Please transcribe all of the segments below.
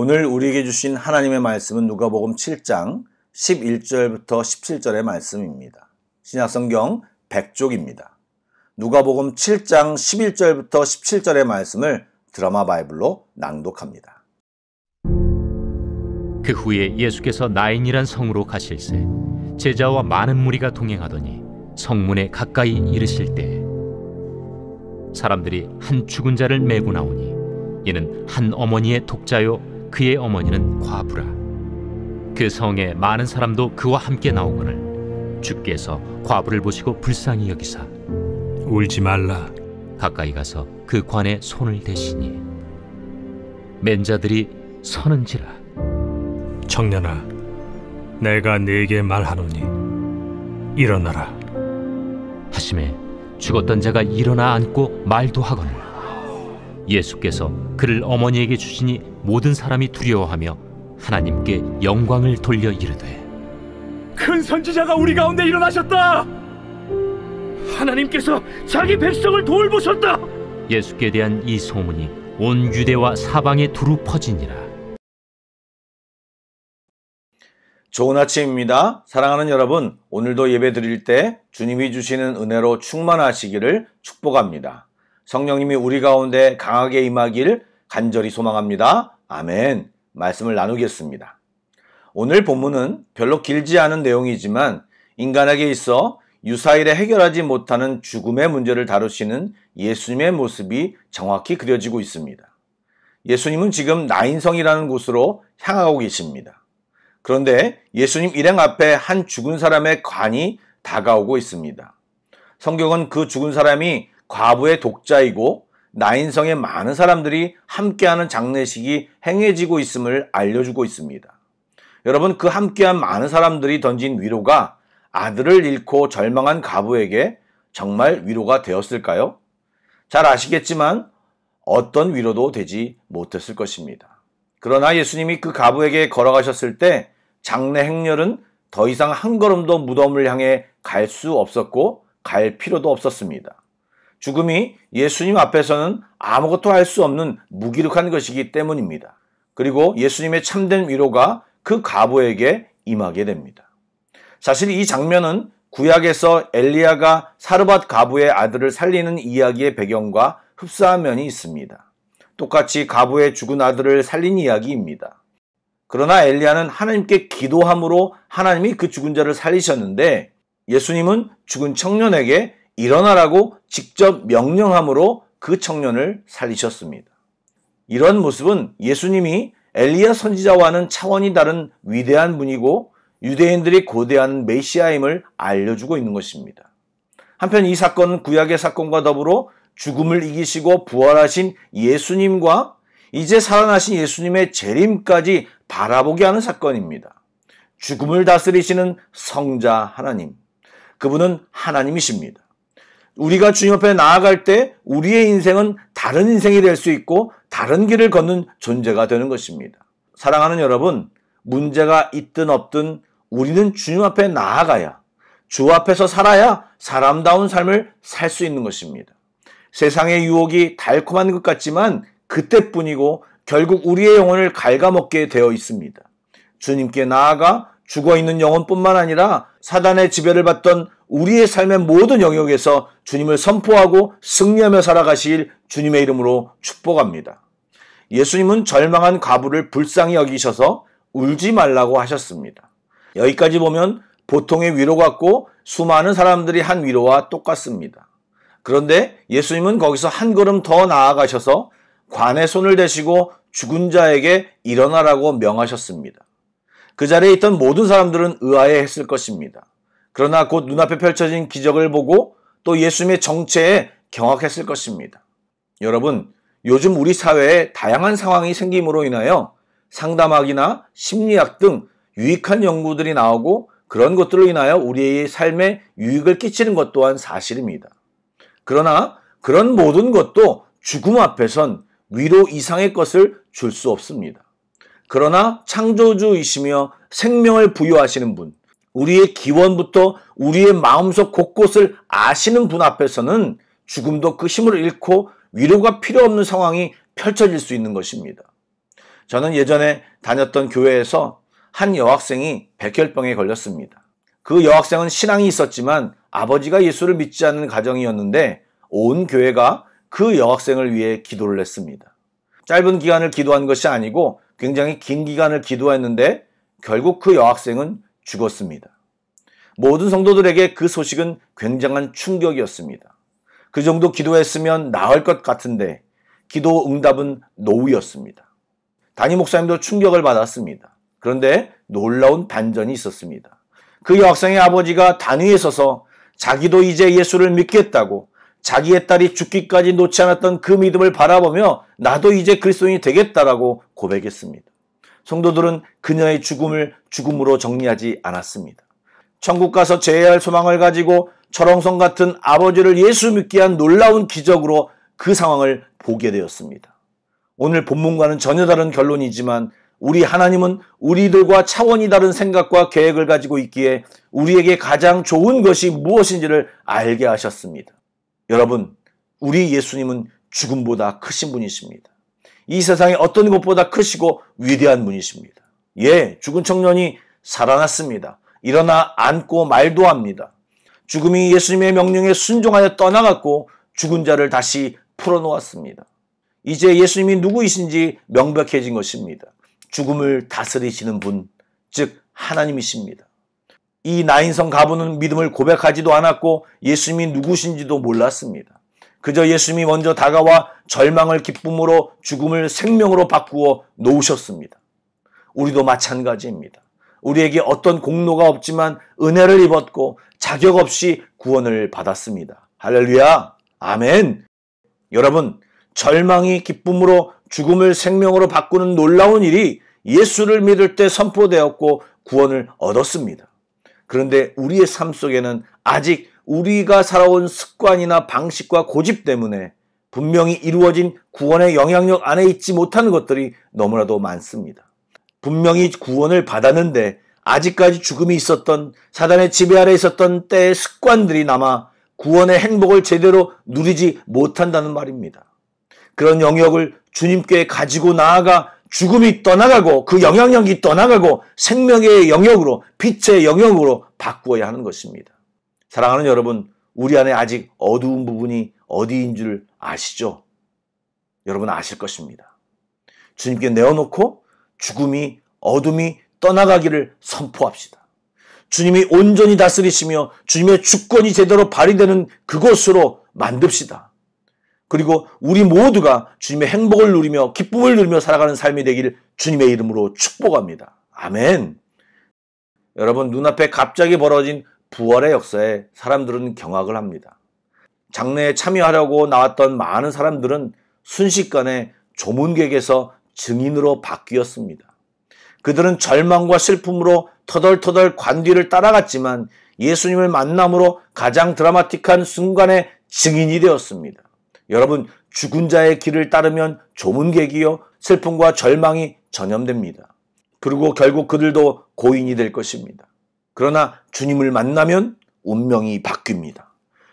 오늘 우리에게 주신 하나님의 말씀은 누가복음 7장 11절부터 17절의 말씀입니다. 신약성경 100쪽입니다. 누가복음 7장 11절부터 17절의 말씀을 드라마 바이블로 낭독합니다. 그 후에 예수께서 나인이란 성으로 가실새 제자와 많은 무리가 동행하더니 성문에 가까이 이르실 때 사람들이 한 죽은 자를 메고 나오니 이는 한 어머니의 독자요 그의 어머니는 과부라. 그 성에 많은 사람도 그와 함께 나오거늘 주께서 과부를 보시고 불쌍히 여기사 울지 말라. 가까이 가서 그 관에 손을 대시니 맨 자들이 서는지라. 청년아, 내가 네게 말하노니 일어나라 하심에 죽었던 자가 일어나 앉고 말도 하거늘 예수께서 그를 어머니에게 주시니 모든 사람이 두려워하며 하나님께 영광을 돌려 이르되 큰 선지자가 우리 가운데 일어나셨다. 하나님께서 자기 백성을 돌보셨다. 예수께 대한 이 소문이 온 유대와 사방에 두루 퍼지니라. 좋은 아침입니다. 사랑하는 여러분, 오늘도 예배 드릴 때 주님이 주시는 은혜로 충만하시기를 축복합니다. 성령님이 우리 가운데 강하게 임하길 간절히 소망합니다. 아멘. 말씀을 나누겠습니다. 오늘 본문은 별로 길지 않은 내용이지만 인간에게 있어 유사일에 해결하지 못하는 죽음의 문제를 다루시는 예수님의 모습이 정확히 그려지고 있습니다. 예수님은 지금 나인성이라는 곳으로 향하고 계십니다. 그런데 예수님 일행 앞에 한 죽은 사람의 관이 다가오고 있습니다. 성경은 그 죽은 사람이 과부의 독자이고 나인성의 많은 사람들이 함께하는 장례식이 행해지고 있음을 알려주고 있습니다. 여러분, 그 함께한 많은 사람들이 던진 위로가 아들을 잃고 절망한 과부에게 정말 위로가 되었을까요? 잘 아시겠지만 어떤 위로도 되지 못했을 것입니다. 그러나 예수님이 그 과부에게 걸어가셨을 때 장례 행렬은 더 이상 한 걸음도 무덤을 향해 갈 수 없었고 갈 필요도 없었습니다. 죽음이 예수님 앞에서는 아무것도 할 수 없는 무기력한 것이기 때문입니다. 그리고 예수님의 참된 위로가 그 과부에게 임하게 됩니다. 사실 이 장면은 구약에서 엘리야가 사르밧 과부의 아들을 살리는 이야기의 배경과 흡사한 면이 있습니다. 똑같이 과부의 죽은 아들을 살린 이야기입니다. 그러나 엘리야는 하나님께 기도함으로 하나님이 그 죽은 자를 살리셨는데 예수님은 죽은 청년에게 일어나라고 직접 명령함으로 그 청년을 살리셨습니다. 이런 모습은 예수님이 엘리야 선지자와는 차원이 다른 위대한 분이고 유대인들이 고대하는 메시아임을 알려주고 있는 것입니다. 한편 이 사건은 구약의 사건과 더불어 죽음을 이기시고 부활하신 예수님과 이제 살아나신 예수님의 재림까지 바라보게 하는 사건입니다. 죽음을 다스리시는 성자 하나님, 그분은 하나님이십니다. 우리가 주님 앞에 나아갈 때 우리의 인생은 다른 인생이 될 수 있고 다른 길을 걷는 존재가 되는 것입니다. 사랑하는 여러분, 문제가 있든 없든 우리는 주님 앞에 나아가야, 주 앞에서 살아야 사람다운 삶을 살 수 있는 것입니다. 세상의 유혹이 달콤한 것 같지만 그때뿐이고 결국 우리의 영혼을 갉아먹게 되어 있습니다. 주님께 나아가 죽어있는 영혼뿐만 아니라 사단의 지배를 받던 우리의 삶의 모든 영역에서 주님을 선포하고 승리하며 살아가실 주님의 이름으로 축복합니다. 예수님은 절망한 과부를 불쌍히 여기셔서 울지 말라고 하셨습니다. 여기까지 보면 보통의 위로 같고 수많은 사람들이 한 위로와 똑같습니다. 그런데 예수님은 거기서 한 걸음 더 나아가셔서 관에 손을 대시고 죽은 자에게 일어나라고 명하셨습니다. 그 자리에 있던 모든 사람들은 의아해했을 것입니다. 그러나 곧 눈앞에 펼쳐진 기적을 보고 또 예수님의 정체에 경악했을 것입니다. 여러분, 요즘 우리 사회에 다양한 상황이 생김으로 인하여 상담학이나 심리학 등 유익한 연구들이 나오고 그런 것들로 인하여 우리의 삶에 유익을 끼치는 것 또한 사실입니다. 그러나 그런 모든 것도 죽음 앞에선 위로 이상의 것을 줄 수 없습니다. 그러나 창조주이시며 생명을 부여하시는 분, 우리의 기원부터 우리의 마음속 곳곳을 아시는 분 앞에서는 죽음도 그 힘을 잃고 위로가 필요 없는 상황이 펼쳐질 수 있는 것입니다. 저는 예전에 다녔던 교회에서 한 여학생이 백혈병에 걸렸습니다. 그 여학생은 신앙이 있었지만 아버지가 예수를 믿지 않는 가정이었는데 온 교회가 그 여학생을 위해 기도를 했습니다. 짧은 기간을 기도한 것이 아니고 굉장히 긴 기간을 기도했는데 결국 그 여학생은 죽었습니다. 모든 성도들에게 그 소식은 굉장한 충격이었습니다. 그 정도 기도했으면 나을 것 같은데 기도 응답은 노우였습니다. 담임 목사님도 충격을 받았습니다. 그런데 놀라운 반전이 있었습니다. 그 여학생의 아버지가 단위에 서서 자기도 이제 예수를 믿겠다고 자기의 딸이 죽기까지 놓지 않았던 그 믿음을 바라보며 나도 이제 그리스도인이 되겠다라고 고백했습니다. 성도들은 그녀의 죽음을 죽음으로 정리하지 않았습니다. 천국 가서 재해할 소망을 가지고 철옹성 같은 아버지를 예수 믿게 한 놀라운 기적으로 그 상황을 보게 되었습니다. 오늘 본문과는 전혀 다른 결론이지만 우리 하나님은 우리들과 차원이 다른 생각과 계획을 가지고 있기에 우리에게 가장 좋은 것이 무엇인지를 알게 하셨습니다. 여러분, 우리 예수님은 죽음보다 크신 분이십니다. 이 세상에 어떤 것보다 크시고 위대한 분이십니다. 예, 죽은 청년이 살아났습니다. 일어나 앉고 말도 합니다. 죽음이 예수님의 명령에 순종하여 떠나갔고 죽은 자를 다시 풀어놓았습니다. 이제 예수님이 누구이신지 명백해진 것입니다. 죽음을 다스리시는 분, 즉 하나님이십니다. 이 나인성 가부는 믿음을 고백하지도 않았고 예수님이 누구신지도 몰랐습니다. 그저 예수님이 먼저 다가와 절망을 기쁨으로 죽음을 생명으로 바꾸어 놓으셨습니다. 우리도 마찬가지입니다. 우리에게 어떤 공로가 없지만 은혜를 입었고 자격 없이 구원을 받았습니다. 할렐루야, 아멘. 여러분, 절망이 기쁨으로 죽음을 생명으로 바꾸는 놀라운 일이 예수를 믿을 때 선포되었고 구원을 얻었습니다. 그런데 우리의 삶 속에는 아직 우리가 살아온 습관이나 방식과 고집 때문에 분명히 이루어진 구원의 영향력 안에 있지 못하는 것들이 너무나도 많습니다. 분명히 구원을 받았는데 아직까지 죽음이 있었던 사단의 지배 아래 있었던 때의 습관들이 남아 구원의 행복을 제대로 누리지 못한다는 말입니다. 그런 영역을 주님께 가지고 나아가 죽음이 떠나가고 그 영향력이 떠나가고 생명의 영역으로, 빛의 영역으로 바꾸어야 하는 것입니다. 사랑하는 여러분, 우리 안에 아직 어두운 부분이 어디인 줄 아시죠? 여러분 아실 것입니다. 주님께 내어놓고 죽음이, 어둠이 떠나가기를 선포합시다. 주님이 온전히 다스리시며 주님의 주권이 제대로 발휘되는 그곳으로 만듭시다. 그리고 우리 모두가 주님의 행복을 누리며 기쁨을 누리며 살아가는 삶이 되기를 주님의 이름으로 축복합니다. 아멘. 여러분, 눈앞에 갑자기 벌어진 부활의 역사에 사람들은 경악을 합니다. 장례에 참여하려고 나왔던 많은 사람들은 순식간에 조문객에서 증인으로 바뀌었습니다. 그들은 절망과 슬픔으로 터덜터덜 관 뒤를 따라갔지만 예수님을 만남으로 가장 드라마틱한 순간의 증인이 되었습니다. 여러분, 죽은 자의 길을 따르면 조문객이요 슬픔과 절망이 전염됩니다. 그리고 결국 그들도 고인이 될 것입니다. 그러나 주님을 만나면 운명이 바뀝니다.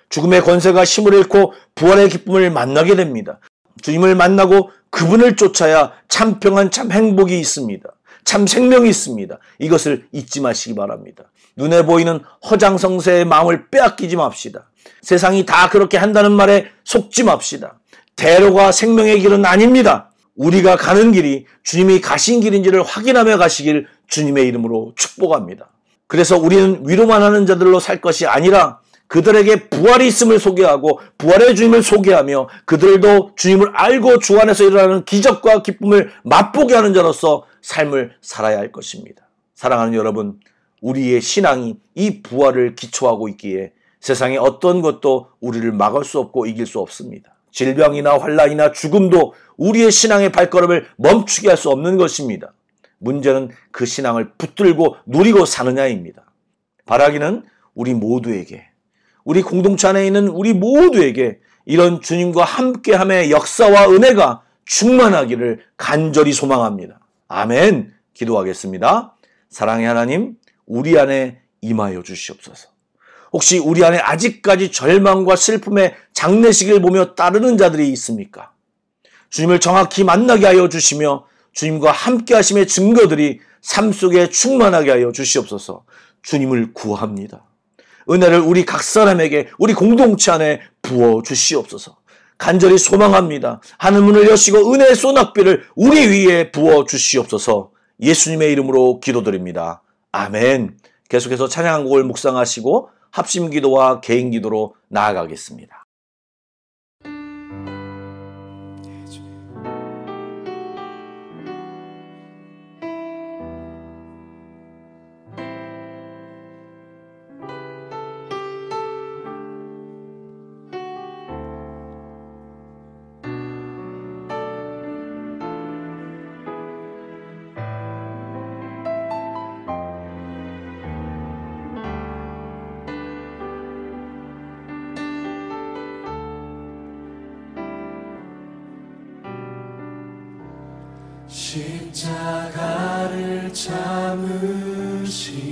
죽음의 권세가 힘을 잃고 부활의 기쁨을 만나게 됩니다. 주님을 만나고 그분을 쫓아야 참 평안, 참 행복이 있습니다. 참 생명이 있습니다. 이것을 잊지 마시기 바랍니다. 눈에 보이는 허장성세의 마음을 빼앗기지 맙시다. 세상이 다 그렇게 한다는 말에 속지 맙시다. 대로가 생명의 길은 아닙니다. 우리가 가는 길이 주님이 가신 길인지를 확인하며 가시길 주님의 이름으로 축복합니다. 그래서 우리는 위로만 하는 자들로 살 것이 아니라 그들에게 부활이 있음을 소개하고 부활의 주님을 소개하며 그들도 주님을 알고 주 안에서 일어나는 기적과 기쁨을 맛보게 하는 자로서 삶을 살아야 할 것입니다. 사랑하는 여러분, 우리의 신앙이 이 부활을 기초하고 있기에 세상의 어떤 것도 우리를 막을 수 없고 이길 수 없습니다. 질병이나 환난이나 죽음도 우리의 신앙의 발걸음을 멈추게 할 수 없는 것입니다. 문제는 그 신앙을 붙들고 누리고 사느냐입니다. 바라기는 우리 모두에게, 우리 공동체 안에 있는 우리 모두에게 이런 주님과 함께함의 역사와 은혜가 충만하기를 간절히 소망합니다. 아멘. 기도하겠습니다. 사랑의 하나님, 우리 안에 임하여 주시옵소서. 혹시 우리 안에 아직까지 절망과 슬픔의 장례식을 보며 따르는 자들이 있습니까? 주님을 정확히 만나게 하여 주시며 주님과 함께 하심의 증거들이 삶 속에 충만하게 하여 주시옵소서. 주님을 구합니다. 은혜를 우리 각 사람에게, 우리 공동체 안에 부어 주시옵소서. 간절히 소망합니다. 하늘문을 여시고 은혜의 소낙비를 우리 위에 부어 주시옵소서. 예수님의 이름으로 기도드립니다. 아멘. 계속해서 찬양 한 곡을 묵상하시고 합심기도와 개인기도로 나아가겠습니다. 십자가를 참으시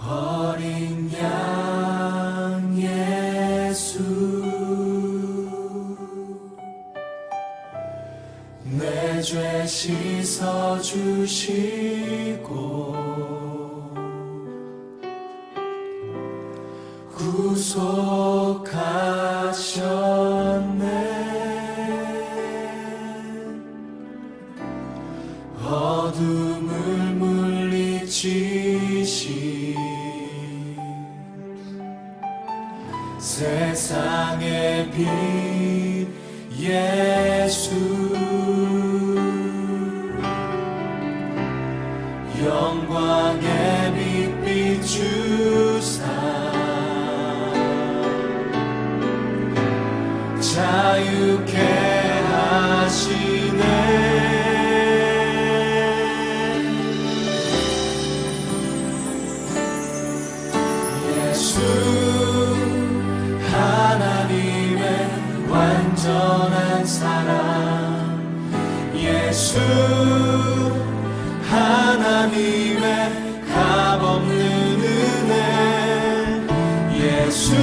어린 양 예수 내 죄 씻어주시고 구속하셨네. 어둠을 물리치신 세상의 빛 예수 영광의 빛 비추사 자유케 하시네. 예수 하나님의 완전한 사랑 예수 하나님의 값없는 은혜 예수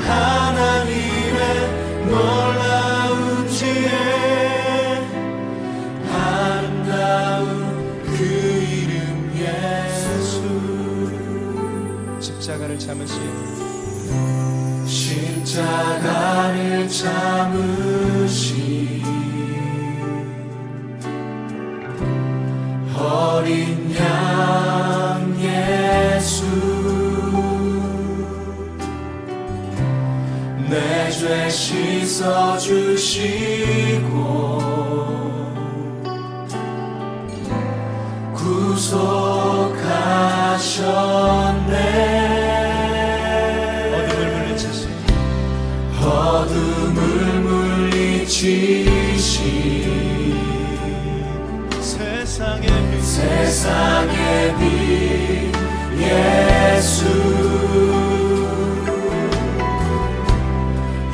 하나님의 놀라운 지혜 아름다운 그 이름 예수 십자가를 참으신 십자가를 참으신 어린 양 예수 내 죄 씻어주시고 구속하셨네. 어둠을 물리치신 세상의 빛 예수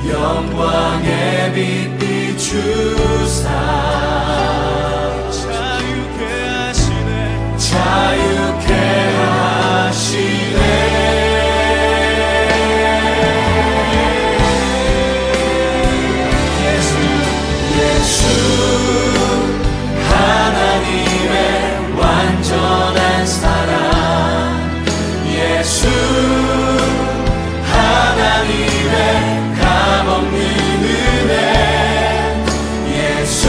영광의 빛 비추사 자유케 하시네. 자유케 하시네. 예수 하나님의 완전한 사랑 예수 하나님의 값없는 은혜 예수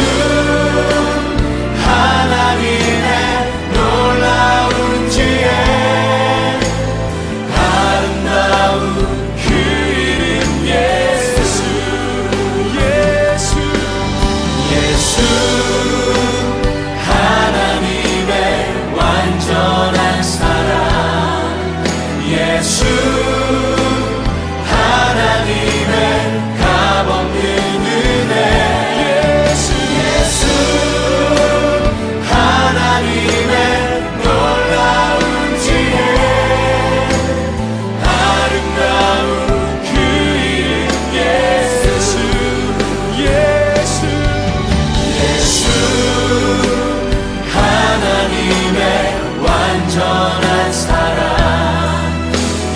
하나님의 놀라운 지혜 아름다운 그 이름 예수 예수 하나님의 완전한 사랑 예수 하나님의 값없는 은혜 예수 하나님의 놀라운 지혜 아름다운 그 이름 예수 하나님의 완전한 사랑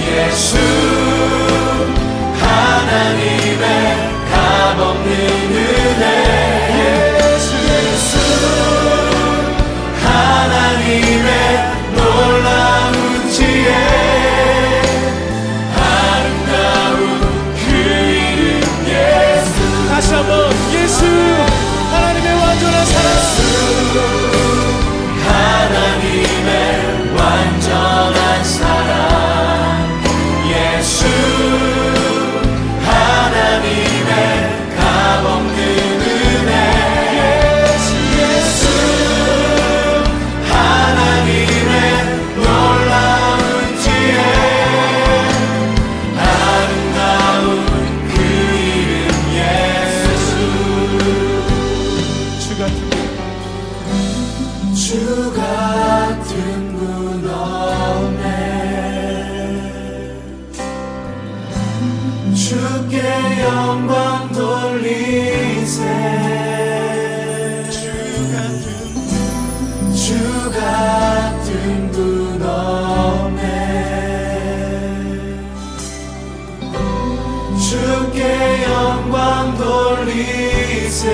예수 하나님의 주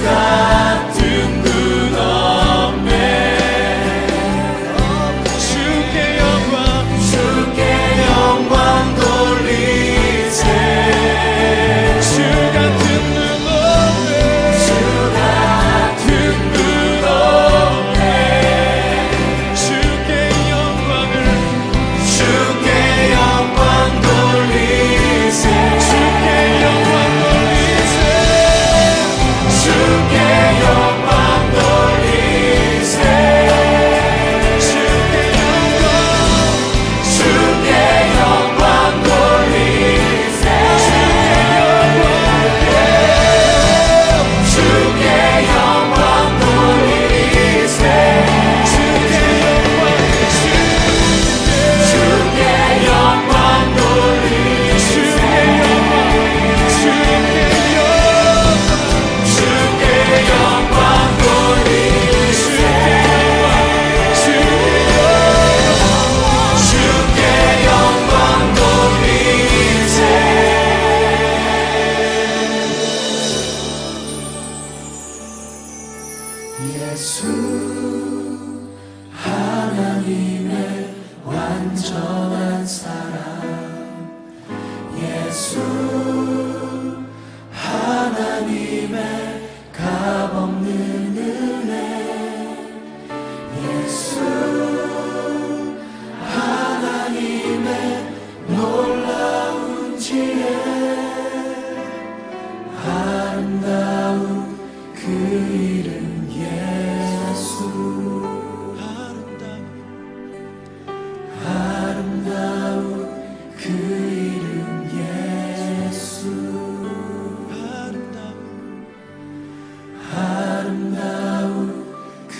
같은 분 없네. 주께 영광 돌리세. 주 같은 분 없네. 주 같은 분 없네. 주께 영광 돌리세. 주께 영광 돌리세. 주께 영광 돌리세. 주께 영광 돌리세. 주께 영광 돌리세. 주께 영광 돌리세. 주께 영광 돌리세. 주께 영광 돌리세. 예수 하나님의 완전한 사랑. 예수 하나님의 값없는 은혜. 예수 하나님의 놀라운 지혜. 아름다운 그 이름 예수. 아름다운 그 이름 예수. 아름다운 그